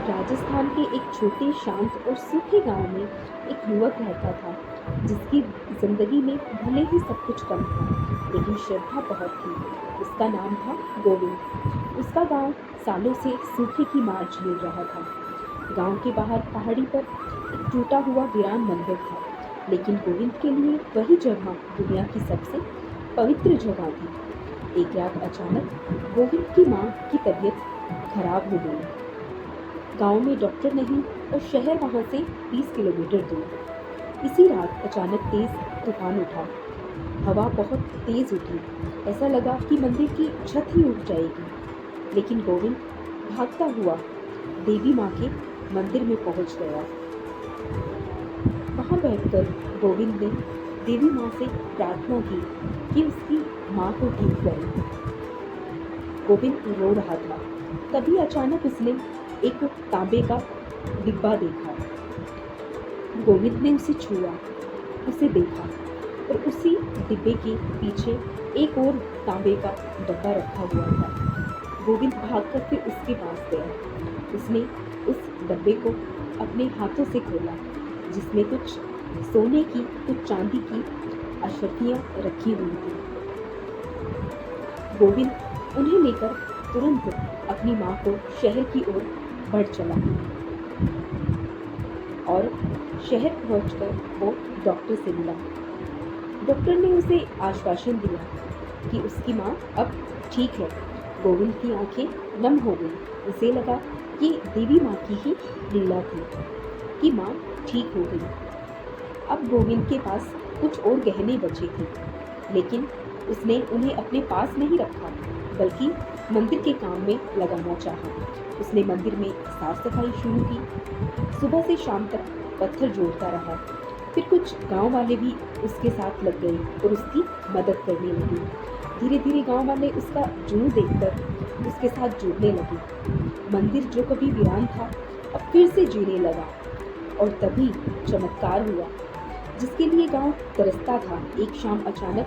राजस्थान के एक छोटे शांत और सूखे गांव में एक युवक रहता था जिसकी जिंदगी में भले ही सब कुछ कम था लेकिन श्रद्धा बहुत थी। उसका नाम था गोविंद। उसका गांव सालों से सूखे की मार झेल रहा था। गांव के बाहर पहाड़ी पर एक टूटा हुआ वीरान मंदिर था, लेकिन गोविंद के लिए वही जगह दुनिया की सबसे पवित्र जगह थी। एक रात अचानक गोविंद की माँ की तबीयत खराब हो गई। गांव में डॉक्टर नहीं और शहर वहां से 20 किलोमीटर दूर। इसी रात अचानक तेज तूफान उठा। हवा बहुत तेज उठी। ऐसा लगा कि मंदिर की छत ही उठ जाएगी। लेकिन गोविंद भागता हुआ देवी माँ के मंदिर में पहुंच गया। वहां बैठकर गोविंद ने देवी माँ से प्रार्थना की कि उसकी माँ को ठीक करे। गोविंद रो रहा था। तभी अचानक उसने एक तांबे का डिब्बा देखा। गोविंद ने उसे छुआ, उसे देखा और उसी डिब्बे के पीछे एक और तांबे का डब्बा रखा हुआ था। गोविंद भागकर फिर उसके पास गया। उसने उस डब्बे को अपने हाथों से खोला, जिसमें कुछ सोने की कुछ चांदी की अशर्फियाँ रखी हुई थी। गोविंद उन्हें लेकर तुरंत अपनी माँ को शहर की ओर बढ़ चला और शहर पहुंचकर वो डॉक्टर से मिला। डॉक्टर ने उसे आश्वासन दिया कि उसकी माँ अब ठीक है। गोविंद की आंखें नम हो गई। उसे लगा कि देवी माँ की ही लीला थी कि माँ ठीक हो गई। अब गोविंद के पास कुछ और गहने बचे थे, लेकिन उसने उन्हें अपने पास नहीं रखा बल्कि मंदिर के काम में लगाना चाहा। उसने मंदिर में साफ सफाई शुरू की। सुबह से शाम तक पत्थर जोड़ता रहा। फिर कुछ गांव वाले भी उसके साथ लग गए और उसकी मदद करने लगे। धीरे धीरे गांव वाले उसका जुनून देखकर उसके साथ जुड़ने लगे। मंदिर जो कभी वीरान था अब फिर से जीने लगा। और तभी चमत्कार हुआ जिसके लिए गांव तरसता था। एक शाम अचानक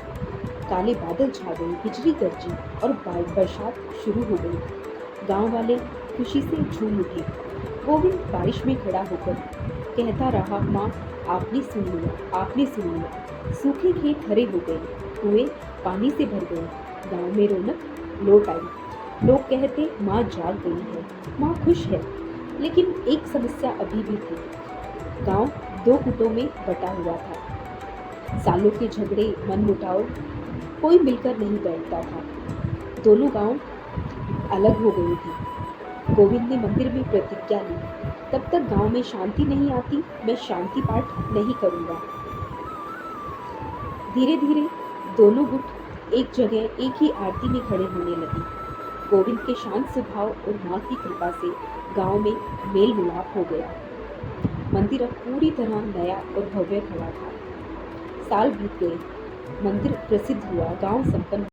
काले बादल छा गए, बिजली गरजी और बरसात शुरू हो गई। गांव वाले खुशी से झूम उठे। गोविंद बारिश में खड़ा होकर कहता रहा, माँ आपने सुन लिया, आपने सुन लिया। सूखे खेत हरे हो गए, कुएं पानी से भर गए, गांव में रौनक लौट आई। लोग कहते माँ जाग गई है, माँ खुश है। लेकिन एक समस्या अभी भी थी। गांव दो गुटों में बटा हुआ था। सालों के झगड़े, मनमुटाव, कोई मिलकर नहीं बैठता था। दोनों गांव अलग हो गए थे। गोविंद ने मंदिर में प्रतिज्ञा ली, तब तक गांव में शांति नहीं आती मैं शांति पाठ नहीं करूंगा। धीरे धीरे दोनों गुट एक जगह एक ही आरती में खड़े होने लगे। गोविंद के शांत स्वभाव और माँ की कृपा से गांव में मेल मिलाप हो गया। मंदिर अब पूरी तरह नया और भव्य खड़ा था। साल बीत गए, मंदिर प्रसिद्ध हुआ, गांव संपन्न